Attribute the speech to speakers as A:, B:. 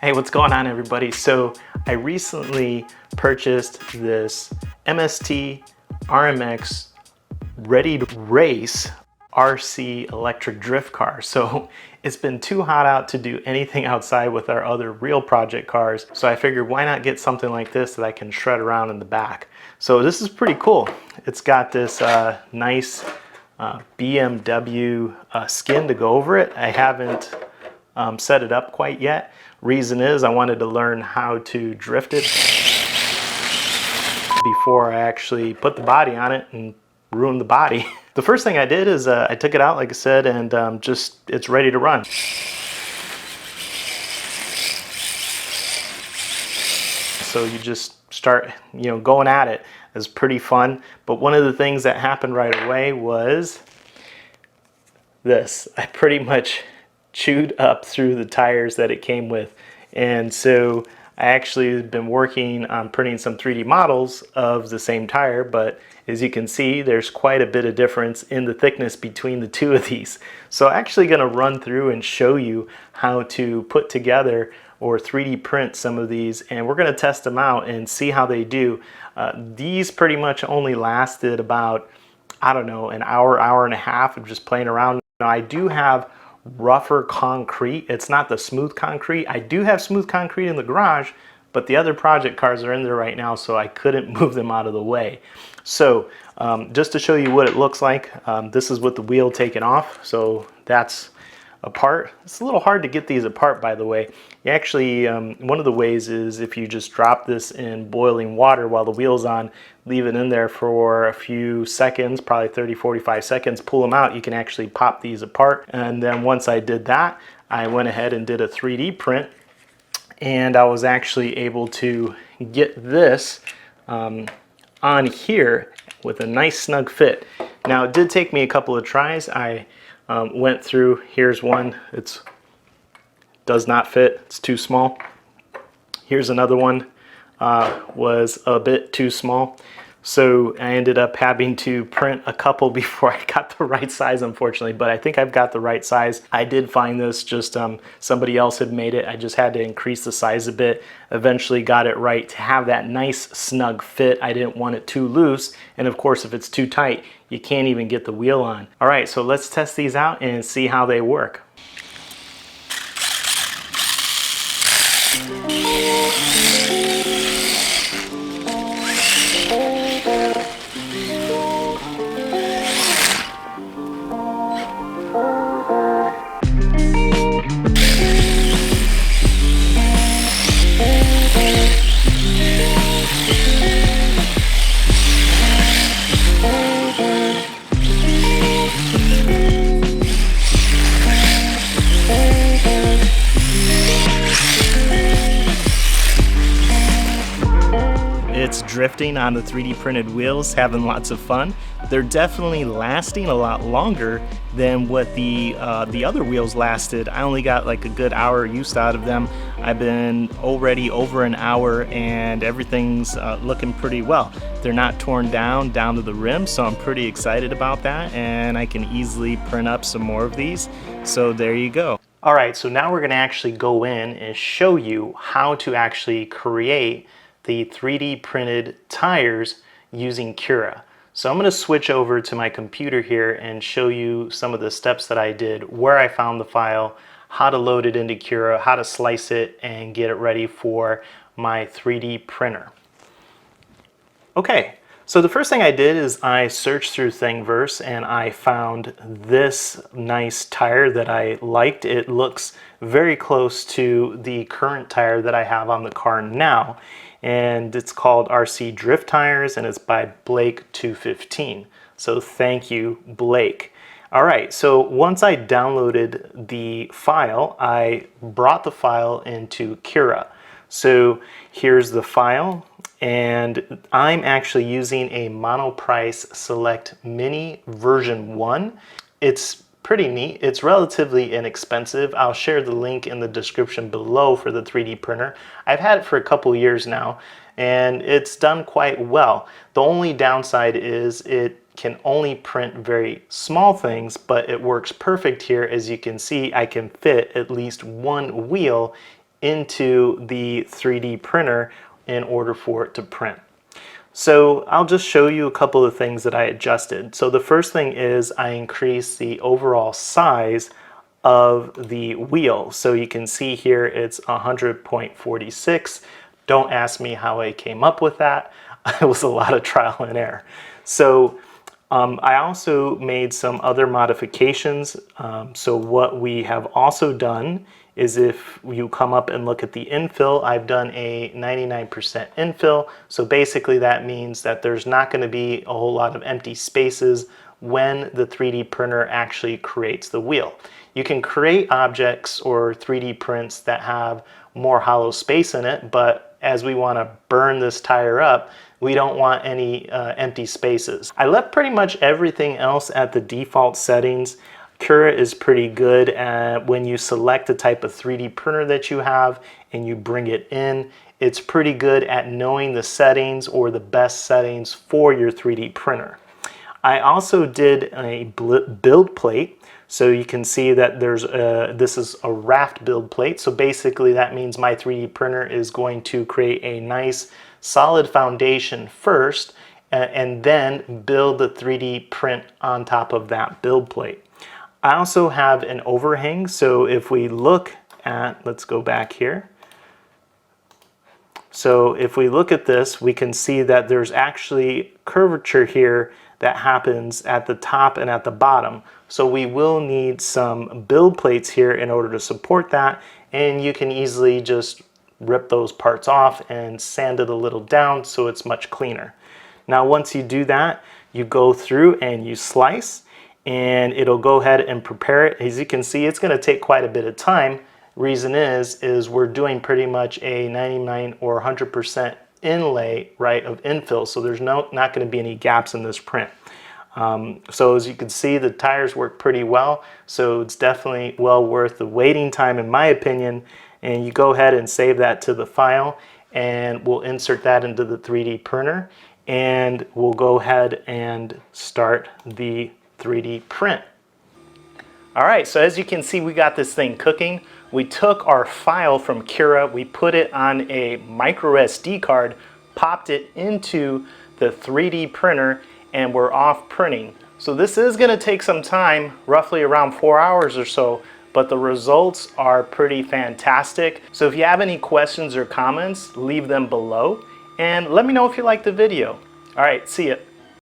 A: Hey, what's going on everybody? So I recently purchased this MST RMX Ready to Race RC electric drift car. So it's been too hot out to do anything outside with our other real project cars. So I figured why not get something like this that I can shred around in the back. So this is pretty cool. It's got this nice BMW skin to go over it. I haven't set it up quite yet. Reason is I wanted to learn how to drift it before I actually put the body on it and ruin the body. The first thing I did is I took it out, like I said, and it's ready to run. So you just start, going at it. It's pretty fun. But one of the things that happened right away was this. I pretty much chewed up through the tires that it came with. And so I actually have been working on printing some 3D models of the same tire, but as you can see, there's quite a bit of difference in the thickness between the two of these. So I'm actually going to run through and show you how to put together or 3D print some of these, and we're going to test them out and see how they do. These pretty much only lasted about, I don't know, an hour, hour and a half of just playing around. Now, I do have rougher concrete. It's not the smooth concrete. I do have smooth concrete in the garage, but the other project cars are in there right now, so I couldn't move them out of the way. So just to show you what it looks like, this is with the wheel taken off, so that's apart. It's a little hard to get these apart, by the way. You actually, one of the ways is if you just drop this in boiling water while the wheel's on, leave it in there for a few seconds, probably 30, 45 seconds, pull them out, you can actually pop these apart. And then once I did that, I went ahead and did a 3D print, and I was actually able to get this on here with a nice snug fit. Now it did take me a couple of tries. I went through, here's one, it does not fit, it's too small. Here's another one, was a bit too small. So I ended up having to print a couple before I got the right size, unfortunately, but I think I've got the right size. I did find this, just somebody else had made it. I just had to increase the size a bit. Eventually got it right to have that nice snug fit. I didn't want it too loose, and of course if it's too tight, you can't even get the wheel on. All right, so let's test these out and see how they work. It's drifting on the 3D printed wheels, having lots of fun. They're definitely lasting a lot longer than what the other wheels lasted. I only got like a good hour use out of them. I've been already over an hour and everything's looking pretty well. They're not torn down to the rim, so I'm pretty excited about that, and I can easily print up some more of these. So there you go. All right, so now we're gonna actually go in and show you how to actually create the 3D printed tires using Cura. So I'm going to switch over to my computer here and show you some of the steps that I did, where I found the file, how to load it into Cura, how to slice it and get it ready for my 3D printer. Okay, so the first thing I did is I searched through Thingiverse and I found this nice tire that I liked. It looks very close to the current tire that I have on the car now, and it's called RC Drift Tires, and it's by Blake 215. So thank you, Blake. All right, so once I downloaded the file, I brought the file into Cura. So here's the file, and I'm actually using a Monoprice Select Mini version 1. It's pretty neat. It's relatively inexpensive. I'll share the link in the description below for the 3D printer. I've had it for a couple years now, and it's done quite well. The only downside is it can only print very small things, but it works perfect here. As you can see, I can fit at least one wheel into the 3D printer in order for it to print. So I'll just show you a couple of things that I adjusted. So the first thing is I increased the overall size of the wheel. So you can see here it's 100.46. Don't ask me how I came up with that. It was a lot of trial and error. So I also made some other modifications. So what we have also done is, if you come up and look at the infill, I've done a 99% infill. So basically that means that there's not going to be a whole lot of empty spaces when the 3D printer actually creates the wheel. You can create objects or 3D prints that have more hollow space in it, but as we want to burn this tire up, we don't want any empty spaces. I left pretty much everything else at the default settings. Cura is pretty good at when you select the type of 3D printer that you have and you bring it in, it's pretty good at knowing the settings or the best settings for your 3D printer. I also did a build plate. So you can see that there's this is a raft build plate. So basically that means my 3D printer is going to create a nice solid foundation first and then build the 3D print on top of that build plate. I also have an overhang. So if we look at, let's go back here. So if we look at this, we can see that there's actually curvature here that happens at the top and at the bottom. So we will need some build plates here in order to support that, and you can easily just rip those parts off and sand it a little down so it's much cleaner. Now once you do that, you go through and you slice, and it'll go ahead and prepare it. As you can see, it's going to take quite a bit of time. Reason is we're doing pretty much a 99 or 100% inlay, right, of infill, so there's not going to be any gaps in this print. So as you can see, the tires work pretty well, so it's definitely well worth the waiting time in my opinion. And you go ahead and save that to the file, and we'll insert that into the 3D printer, and we'll go ahead and start the 3D print. All right, so as you can see, we got this thing cooking. We took our file from Cura, we put it on a micro SD card, popped it into the 3D printer, and we're off printing. So this is going to take some time, roughly around 4 hours or so, but the results are pretty fantastic. So if you have any questions or comments, leave them below, and let me know if you liked the video. All right, see ya.